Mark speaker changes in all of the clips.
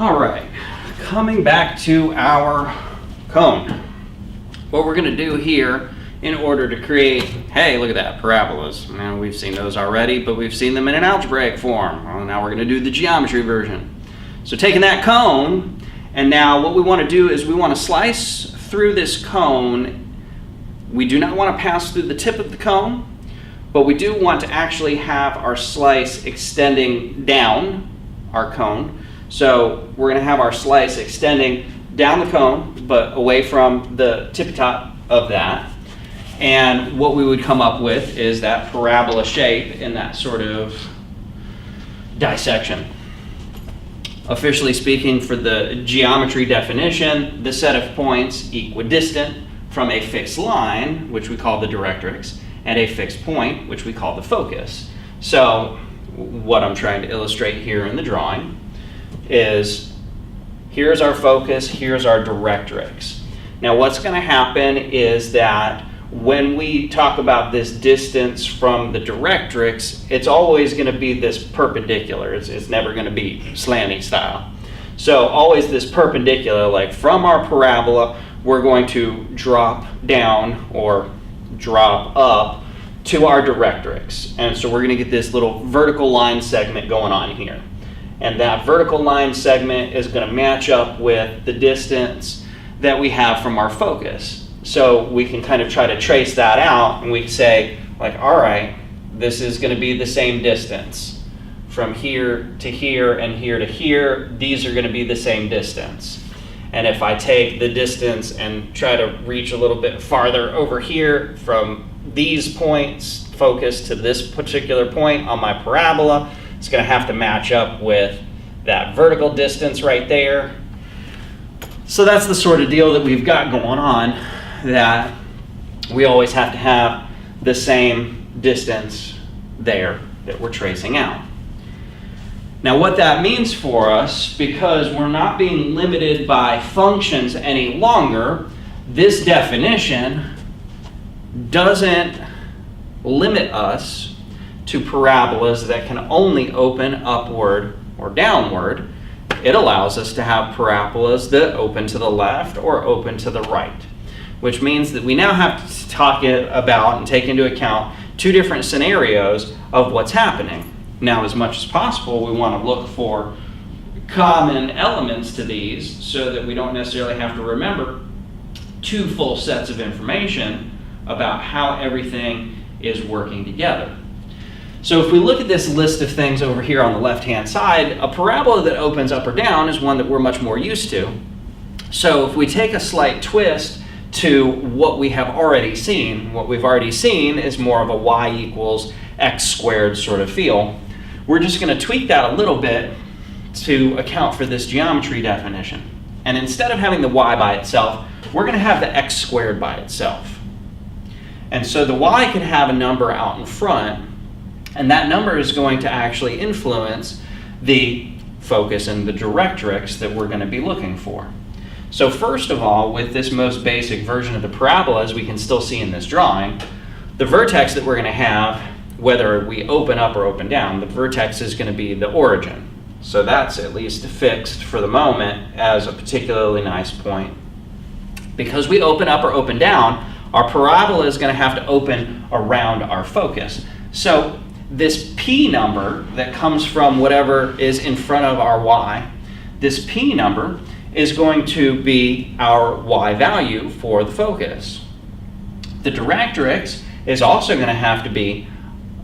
Speaker 1: All right, coming back to our cone. What we're going to do here in order to create, hey, look at that, parabolas. Now we've seen those already, but we've seen them in an algebraic form. Well, now we're going to do the geometry version. So taking that cone, and now what we want to do is we want to slice through this cone. We do not want to pass through the tip of the cone, but we do want to actually have our slice extending down our cone. So we're going to have our slice extending down the cone, but away from the tippy top of that. And what we would come up with is that parabola shape in that sort of dissection. Officially speaking, for the geometry definition, the set of points equidistant from a fixed line, which we call the directrix, and a fixed point, which we call the focus. So what I'm trying to illustrate here in the drawing is here's our focus, here's our directrix. Now what's going to happen is that when we talk about this distance from the directrix, it's always going to be this perpendicular. It's never going to be slanty style. So always this perpendicular, like from our parabola, we're going to drop down or drop up to our directrix. And so we're going to get this little vertical line segment going on here. And that vertical line segment is going to match up with the distance that we have from our focus. So we can kind of try to trace that out, and we say, like, all right, this is going to be the same distance. From here to here and here to here, these are going to be the same distance. And if I take the distance and try to reach a little bit farther over here from these points, focus to this particular point on my parabola, it's going to have to match up with that vertical distance right there. So that's the sort of deal that we've got going on, that we always have to have the same distance there that we're tracing out. Now what that means for us, because we're not being limited by functions any longer, this definition doesn't limit us to parabolas that can only open upward or downward. It allows us to have parabolas that open to the left or open to the right, which means that we now have to talk about and take into account two different scenarios of what's happening. Now, as much as possible, we want to look for common elements to these so that we don't necessarily have to remember two full sets of information about how everything is working together. So if we look at this list of things over here on the left-hand side, a parabola that opens up or down is one that we're much more used to. So if we take a slight twist to what we have already seen, what we've already seen is more of a y equals x squared sort of feel. We're just going to tweak that a little bit to account for this geometry definition. And instead of having the y by itself, we're going to have the x squared by itself. And so the y can have a number out in front, and that number is going to actually influence the focus and the directrix that we're going to be looking for. So first of all, with this most basic version of the parabola, as we can still see in this drawing, the vertex that we're going to have, whether we open up or open down, the vertex is going to be the origin. So that's at least fixed for the moment as a particularly nice point. Because we open up or open down, our parabola is going to have to open around our focus. So this p number that comes from whatever is in front of our y, this p number is going to be our y value for the focus. The directrix is also going to have to be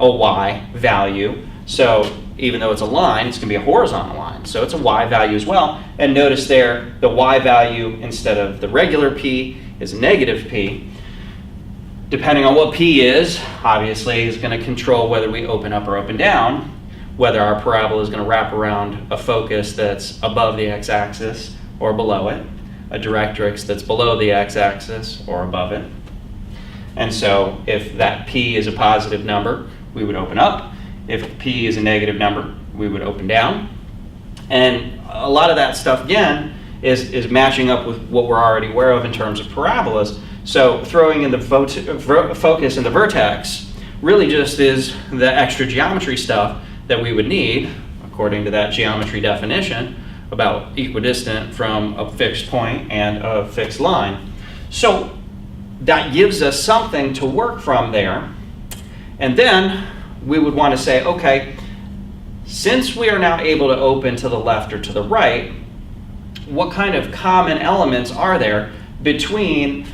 Speaker 1: a y value. So even though it's a line, it's going to be a horizontal line. So it's a y value as well. And notice there, the y value instead of the regular p is negative p. Depending on what p is, obviously, is going to control whether we open up or open down, whether our parabola is going to wrap around a focus that's above the x-axis or below it, a directrix that's below the x-axis or above it. And so if that p is a positive number, we would open up. If p is a negative number, we would open down. And a lot of that stuff, again, is matching up with what we're already aware of in terms of parabolas. So throwing in the focus and the vertex really just is the extra geometry stuff that we would need, according to that geometry definition, about equidistant from a fixed point and a fixed line. So that gives us something to work from there. And then we would want to say, okay, since we are now able to open to the left or to the right, what kind of common elements are there between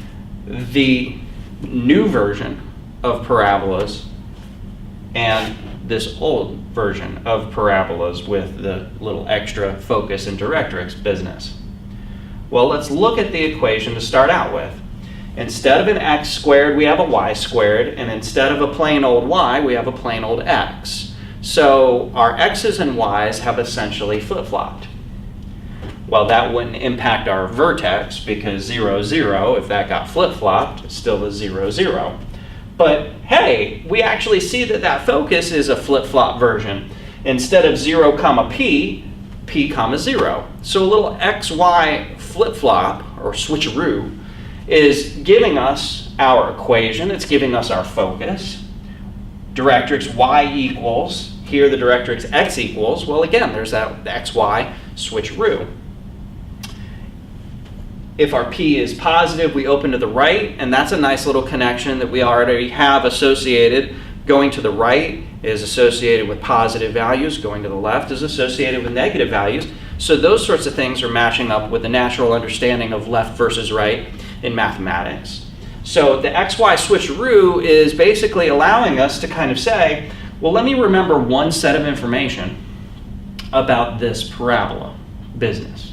Speaker 1: the new version of parabolas and this old version of parabolas with the little extra focus and directrix business? Well, let's look at the equation to start out with. Instead of an x squared, we have a y squared, and instead of a plain old y, we have a plain old x. So our x's and y's have essentially flip-flopped. Well, that wouldn't impact our vertex because 0, 0, if that got flip-flopped, it's still a 0, 0. But hey, we actually see that that focus is a flip-flop version. Instead of 0 comma p, p comma 0. So a little xy flip-flop, or switcheroo, is giving us our equation. It's giving us our focus. Directrix y equals, here the directrix x equals, well again, there's that xy switcheroo. If our p is positive, we open to the right, and that's a nice little connection that we already have associated. Going to the right is associated with positive values, going to the left is associated with negative values. So those sorts of things are matching up with the natural understanding of left versus right in mathematics. So the xy switcheroo is basically allowing us to kind of say, well, let me remember one set of information about this parabola business.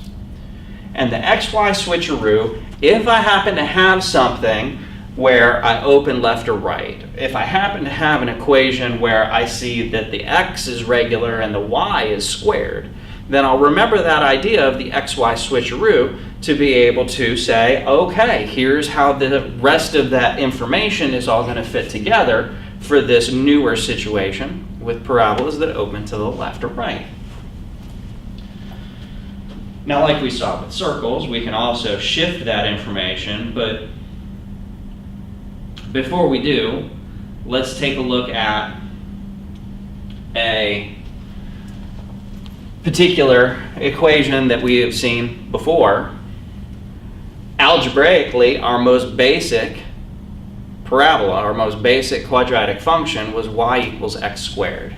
Speaker 1: And the xy switcheroo, if I happen to have something where I open left or right, if I happen to have an equation where I see that the x is regular and the y is squared, then I'll remember that idea of the xy switcheroo to be able to say, okay, here's how the rest of that information is all going to fit together for this newer situation with parabolas that open to the left or right. Now, like we saw with circles, we can also shift that information, but before we do, let's take a look at a particular equation that we have seen before. Algebraically, our most basic parabola, our most basic quadratic function was y equals x squared.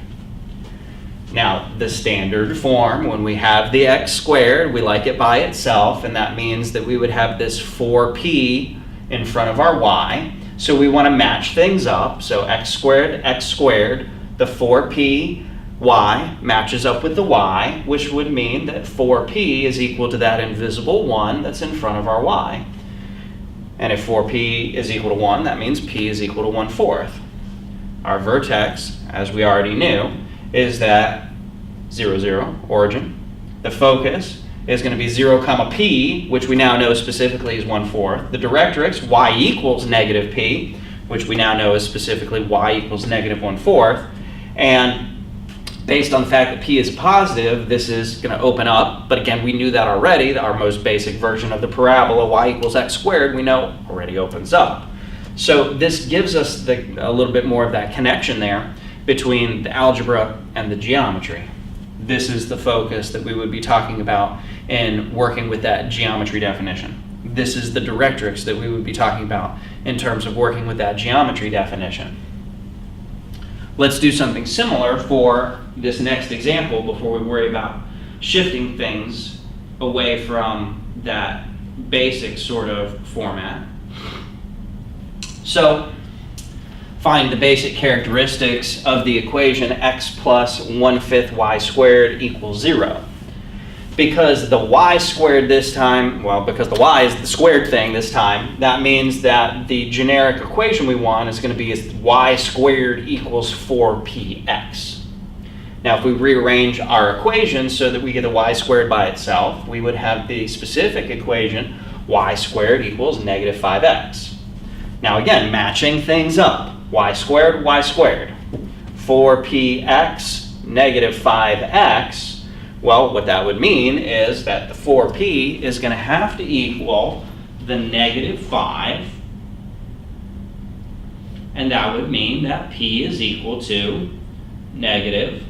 Speaker 1: Now, the standard form, when we have the x squared, we like it by itself, and that means that we would have this 4p in front of our y. So we want to match things up. So x squared, the 4p y matches up with the y, which would mean that 4p is equal to that invisible 1 that's in front of our y. And if 4p is equal to 1, that means p is equal to 1/4. Our vertex, as we already knew, is that 0, 0, origin. The focus is going to be 0 comma p, which we now know specifically is 1/4. The directrix, y equals negative p, which we now know is specifically y equals negative 1/4. And based on the fact that p is positive, this is going to open up. But again, we knew that already. Our most basic version of the parabola, y equals x squared, we know already opens up. So this gives us a little bit more of that connection there between the algebra and the geometry. This is the focus that we would be talking about in working with that geometry definition. This is the directrix that we would be talking about in terms of working with that geometry definition. Let's do something similar for this next example before we worry about shifting things away from that basic sort of format. So, find the basic characteristics of the equation x plus 1/5 y squared equals 0. Because the y squared this time, well, because the y is the squared thing this time, that means that the generic equation we want is going to be y squared equals 4px. Now, if we rearrange our equation so that we get the y squared by itself, we would have the specific equation y squared equals negative 5x. Now, again, matching things up. Y squared, 4px, negative 5x. Well, what that would mean is that the 4p is going to have to equal the negative 5. And that would mean that p is equal to negative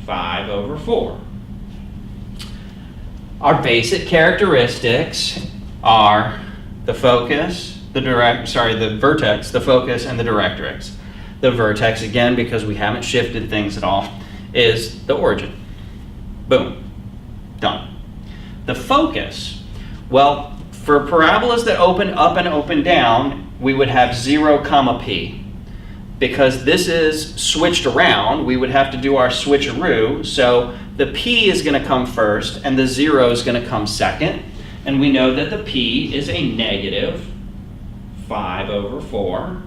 Speaker 1: 5/4. Our basic characteristics are the focus, the vertex, the focus, and the directrix. The vertex, again, because we haven't shifted things at all, is the origin. Boom. Done. The focus, well, for parabolas that open up and open down, we would have 0, p. Because this is switched around, we would have to do our switcheroo, so the p is going to come first and the 0 is going to come second. And we know that the p is a negative 5/4.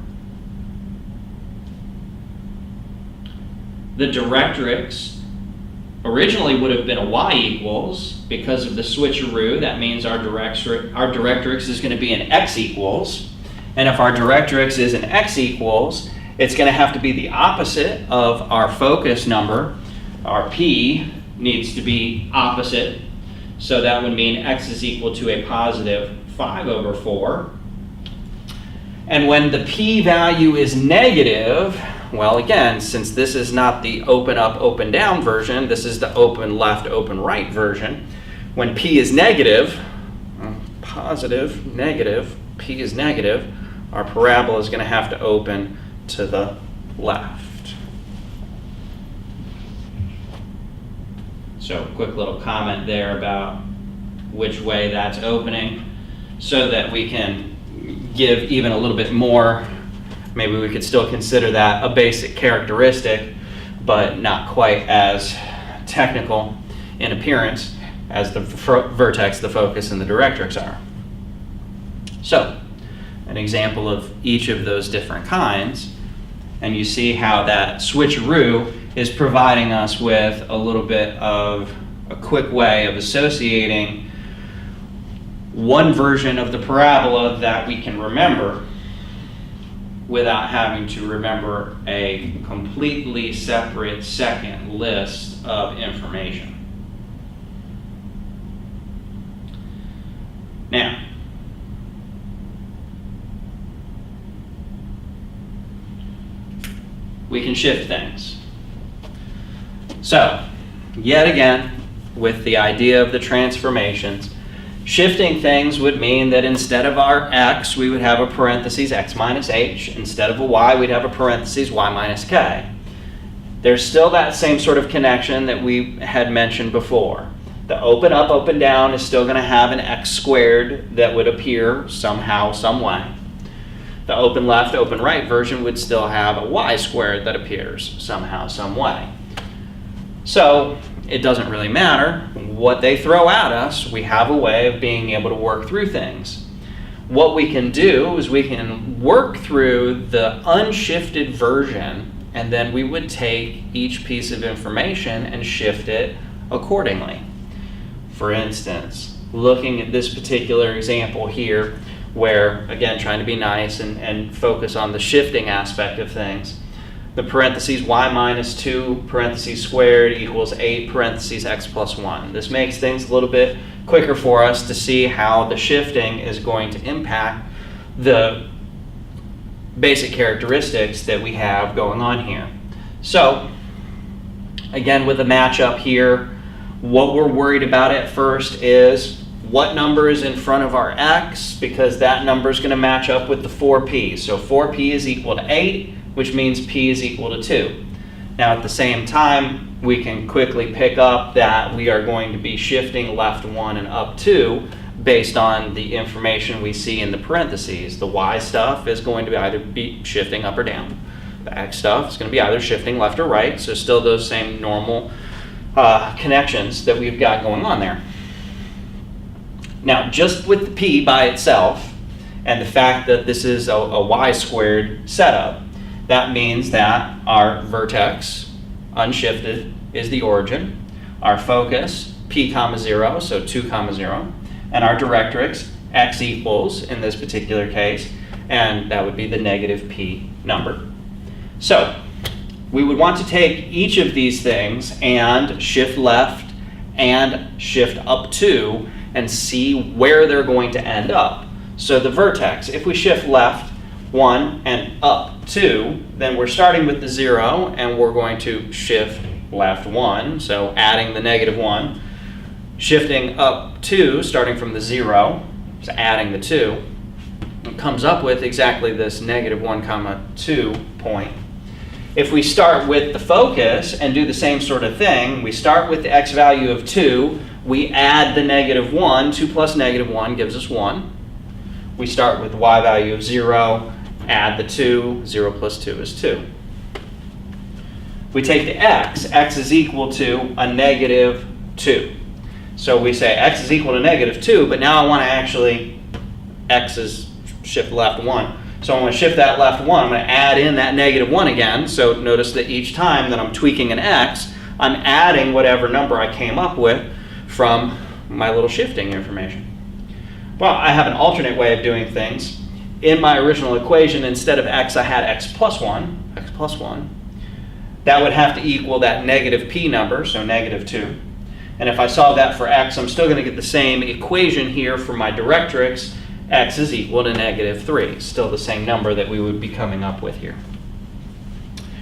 Speaker 1: The directrix originally would have been a y equals. Because of the switcheroo, that means our directrix is going to be an x equals. And if our directrix is an x equals, it's going to have to be the opposite of our focus number. Our p needs to be opposite. So that would mean x is equal to a positive 5/4. And when the p value is negative, well, again, since this is not the open up, open down version, this is the open left, open right version. When p is negative, positive, negative, p is negative, our parabola is going to have to open to the left. So, quick little comment there about which way that's opening, so that we can give even a little bit more. Maybe we could still consider that a basic characteristic, but not quite as technical in appearance as the vertex, the focus, and the directrix are. So, an example of each of those different kinds, and you see how that switcheroo is providing us with a little bit of a quick way of associating one version of the parabola that we can remember without having to remember a completely separate second list of information. Now, we can shift things. So, yet again, with the idea of the transformations, shifting things would mean that instead of our x, we would have a parentheses x minus h. Instead of a y, we'd have a parentheses y minus k. There's still that same sort of connection that we had mentioned before. The open up, open down is still going to have an x squared that would appear somehow, some way. The open left, open right version would still have a y squared that appears somehow, some way. So it doesn't really matter what they throw at us. We have a way of being able to work through things. What we can do is we can work through the unshifted version, and then we would take each piece of information and shift it accordingly. For instance, looking at this particular example here, where, again, trying to be nice and focus on the shifting aspect of things, the parentheses y minus 2 parentheses squared equals 8 parentheses x plus 1. This makes things a little bit quicker for us to see how the shifting is going to impact the basic characteristics that we have going on here. So, again, with the matchup here, what we're worried about at first is what number is in front of our x, because that number is going to match up with the 4p. So 4p is equal to 8, which means p is equal to 2. Now at the same time, we can quickly pick up that we are going to be shifting left 1 and up 2 based on the information we see in the parentheses. The y stuff is going to either be shifting up or down. The x stuff is going to be either shifting left or right, so still those same normal connections that we've got going on there. Now, just with the p by itself, and the fact that this is a y squared setup, that means that our vertex, unshifted, is the origin. Our focus, p comma 0, so 2 comma 0. And our directrix, x equals, in this particular case, and that would be the negative p number. So, we would want to take each of these things and shift left and shift up 2 and see where they're going to end up. So the vertex, if we shift left 1 and up 2, then we're starting with the 0 and we're going to shift left 1, so adding the negative 1, Shifting up 2, starting from the 0, just adding the 2, it comes up with exactly this -1 comma 2 point. If we start with the focus and do the same sort of thing, we start with the x value of 2, we add the -1, 2 plus -1 gives us 1. We start with the y value of 0, add the 2, 0 plus 2 is 2. We take the x is equal to a -2. So we say x is equal to -2, but now I want to actually, x is shift left 1. So I'm going to shift that left 1, I'm going to add in that -1 again. So notice that each time that I'm tweaking an x, I'm adding whatever number I came up with from my little shifting information. Well, I have an alternate way of doing things. In my original equation, instead of x, I had x plus 1. That would have to equal that -p number, so -2. And if I solve that for x, I'm still going to get the same equation here for my directrix. X is equal to -3, still the same number that we would be coming up with here.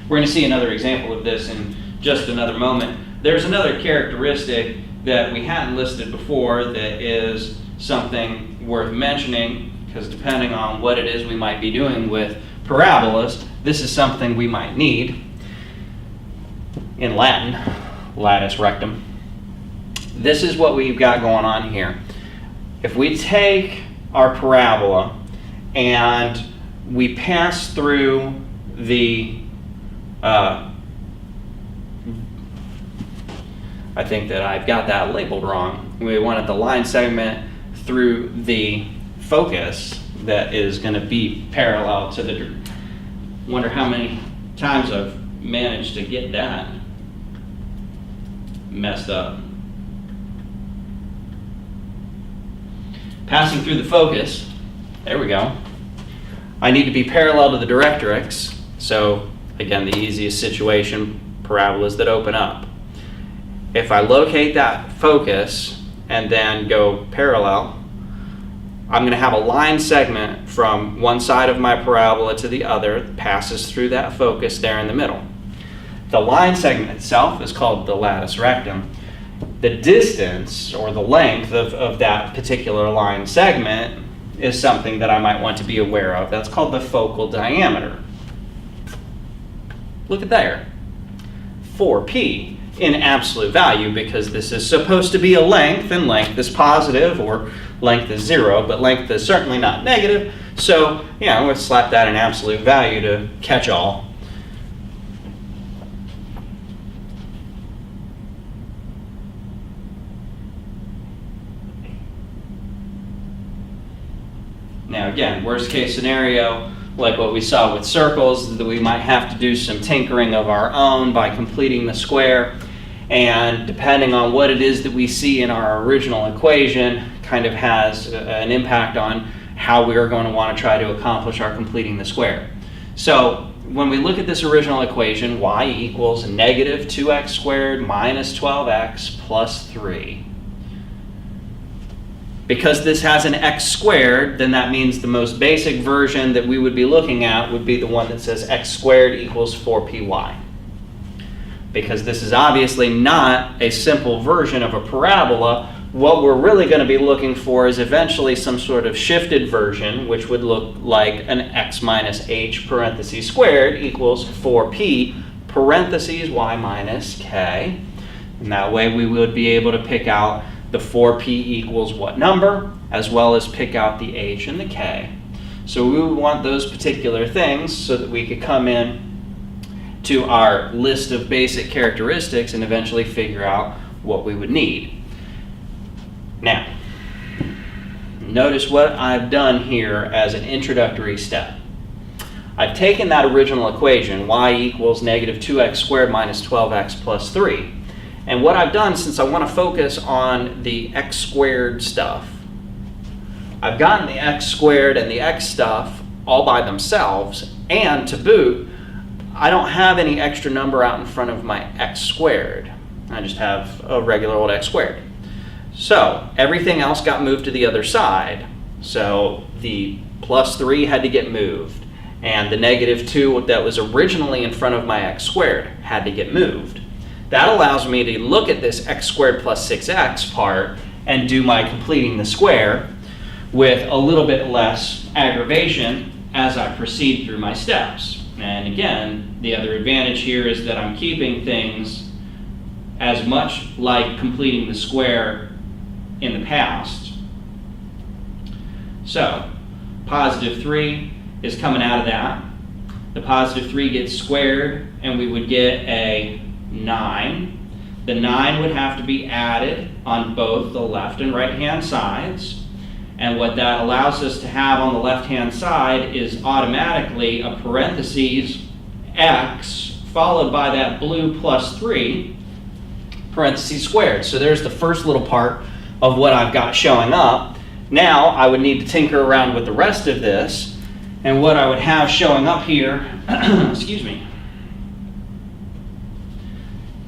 Speaker 1: We're going to see another example of this in just another moment. There's another characteristic that we hadn't listed before that is something worth mentioning, because depending on what it is we might be doing with parabolas, this is something we might need. In Latin, lattice rectum. This is what we've got going on here. If we take our parabola and we pass through the I think that I've got that labeled wrong. We wanted the line segment through the focus that is going to be parallel to the, wonder how many times I've managed to get that messed up. Passing through the focus, there we go. I need to be parallel to the directrix. So again, the easiest situation, parabolas that open up. If I locate that focus and then go parallel, I'm going to have a line segment from one side of my parabola to the other that passes through that focus there in the middle. The line segment itself is called the lattice rectum. The distance, or the length of that particular line segment, is something that I might want to be aware of. That's called the focal diameter. Look at there, 4p in absolute value, because this is supposed to be a length, and length is positive, or length is 0, but length is certainly not negative. So yeah, I'm going to slap that in absolute value to catch all. Now again, worst case scenario, like what we saw with circles, that we might have to do some tinkering of our own by completing the square. And depending on what it is that we see in our original equation, kind of has an impact on how we are going to want to try to accomplish our completing the square. So when we look at this original equation, y equals -2x squared minus 12x plus 3. Because this has an x squared, then that means the most basic version that we would be looking at would be the one that says x squared equals 4py. Because this is obviously not a simple version of a parabola, what we're really going to be looking for is eventually some sort of shifted version, which would look like an x minus h parentheses squared equals 4p parentheses y minus k. And that way we would be able to pick out the 4p equals what number, as well as pick out the h and the k. So we would want those particular things so that we could come in to our list of basic characteristics and eventually figure out what we would need. Now, notice what I've done here as an introductory step. I've taken that original equation, y equals -2x squared minus 12x plus 3. And what I've done, since I want to focus on the x squared stuff, I've gotten the x squared and the x stuff all by themselves, and to boot, I don't have any extra number out in front of my x squared. I just have a regular old x squared. So everything else got moved to the other side. So the plus 3 had to get moved, and the -2 that was originally in front of my x squared had to get moved. that allows me to look at this x squared plus 6x part and do my completing the square with a little bit less aggravation as I proceed through my steps. And again, the other advantage here is that I'm keeping things as much like completing the square in the past. So, positive 3 is coming out of that. The positive 3 gets squared, and we would get a 9. The 9 would have to be added on both the left and right hand sides. And what that allows us to have on the left-hand side is automatically a parentheses x followed by that blue plus 3, parentheses squared. So there's the first little part of what I've got showing up. Now I would need to tinker around with the rest of this. And what I would have showing up here, excuse me,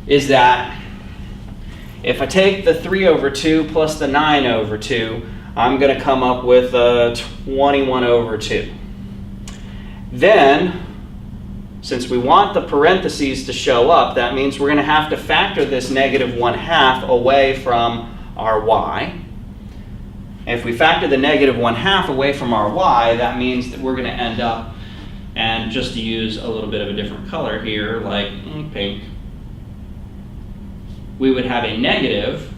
Speaker 1: is that if I take the 3 over 2 plus the 9 over 2, I'm going to come up with 21 over 2. Then, since we want the parentheses to show up, that means we're going to have to factor this negative 1/2 away from our y. And if we factor the negative 1/2 away from our y, that means that we're going to end up, and just to use a little bit of a different color here, like pink, we would have a negative,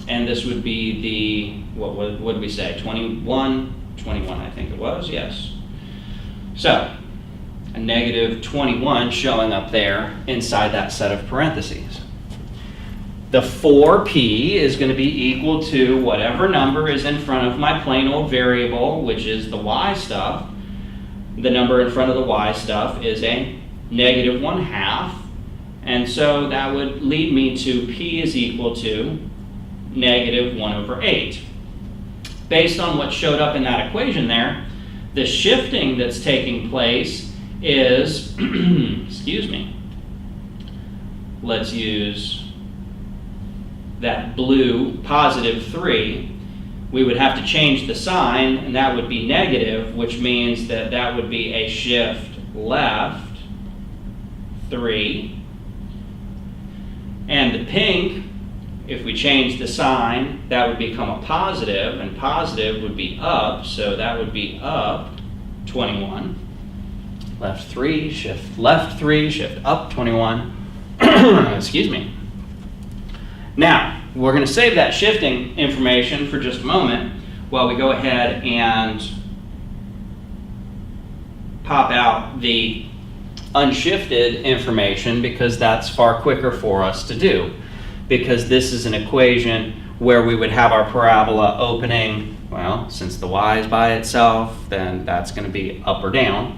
Speaker 1: and this would be the, what did we say, 21 I think it was, yes. So, a negative 21 showing up there inside that set of parentheses. The 4p is going to be equal to whatever number is in front of my plain old variable, which is the y stuff. The number in front of the y stuff is a negative 1/2. And so that would lead me to p is equal to negative 1 over 8. Based on what showed up in that equation there, the shifting that's taking place is, excuse me, let's use that blue positive 3. We would have to change the sign, and that would be negative, which means that that would be a shift left 3. And the pink, if we change the sign, that would become a positive, and positive would be up, so that would be up 21. Left 3, shift left 3, shift up 21. Excuse me. Now, we're going to save that shifting information for just a moment while we go ahead and pop out the unshifted information, because that's far quicker for us to do. Because this is an equation where we would have our parabola opening, well, since the y is by itself, then that's going to be up or down.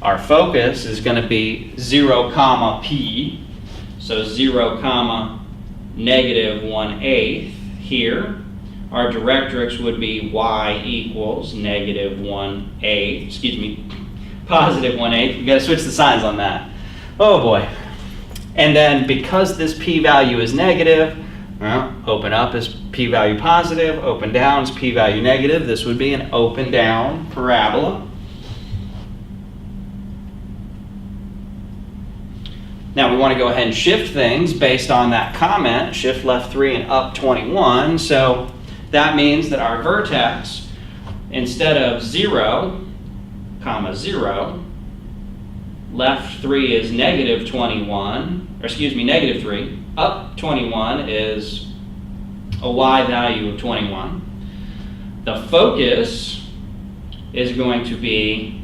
Speaker 1: Our focus is going to be 0, comma p, so 0, comma negative 1/8 here. Our directrix would be y equals negative 1/8, excuse me, positive 1/8. We've got to switch the signs on that. Oh boy. And then because this p-value is negative, well, open up is p-value positive, open down is p-value negative. This would be an open-down parabola. Now we want to go ahead and shift things based on that comment, shift left 3 and up 21. So that means that our vertex, instead of 0, comma 0, left 3 is negative 21, or excuse me, negative 3. Up 21 is a y value of 21. The focus is going to be,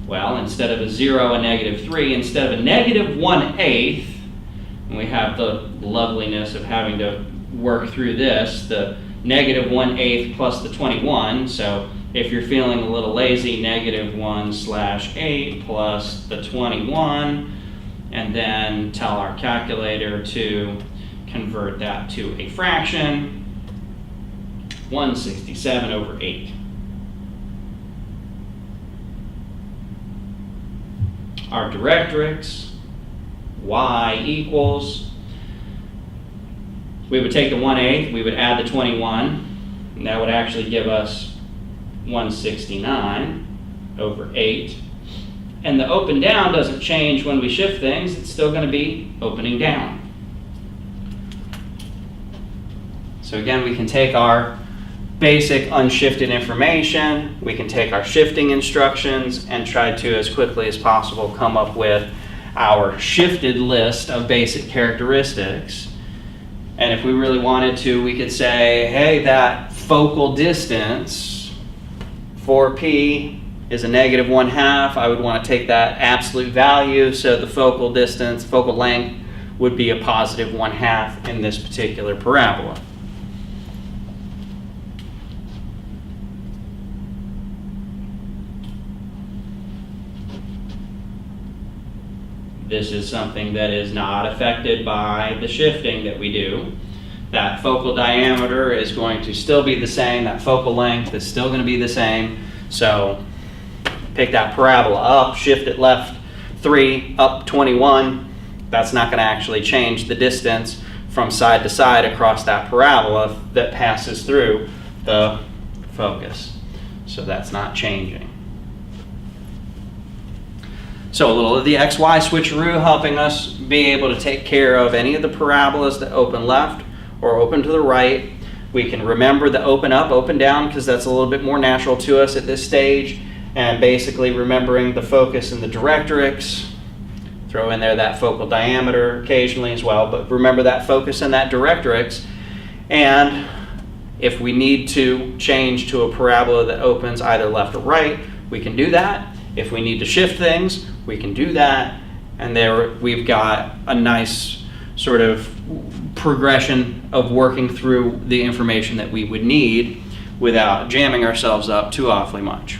Speaker 1: well, instead of a 0, a negative 3, instead of a negative 1/8, and we have the loveliness of having to work through this, the negative 1/8 plus the 21, so if you're feeling a little lazy, negative 1/8 plus the 21, and then tell our calculator to convert that to a fraction, 167 over 8. Our directrix, y equals, we would take the 1/8, we would add the 21, and that would actually give us 169 over 8. And the open down doesn't change when we shift things. It's still going to be opening down. So again, we can take our basic unshifted information, we can take our shifting instructions and try to, as quickly as possible, come up with our shifted list of basic characteristics. And if we really wanted to, we could say, hey, that focal distance, 4p, is a negative 1/2. I would want to take that absolute value, so the focal distance, focal length, would be a positive 1/2 in this particular parabola. This is something that is not affected by the shifting that we do. That focal diameter is going to still be the same. That focal length is still going to be the same. So pick that parabola up, shift it left 3, up 21. That's not going to actually change the distance from side to side across that parabola that passes through the focus. So that's not changing. So a little of the XY switcheroo, helping us be able to take care of any of the parabolas that open left or open to the right. We can remember the open up, open down, because that's a little bit more natural to us at this stage. And basically remembering the focus and the directrix. Throw in there that focal diameter occasionally as well, but remember that focus and that directrix. And if we need to change to a parabola that opens either left or right, we can do that. If we need to shift things, we can do that. And there we've got a nice sort of progression of working through the information that we would need without jamming ourselves up too awfully much.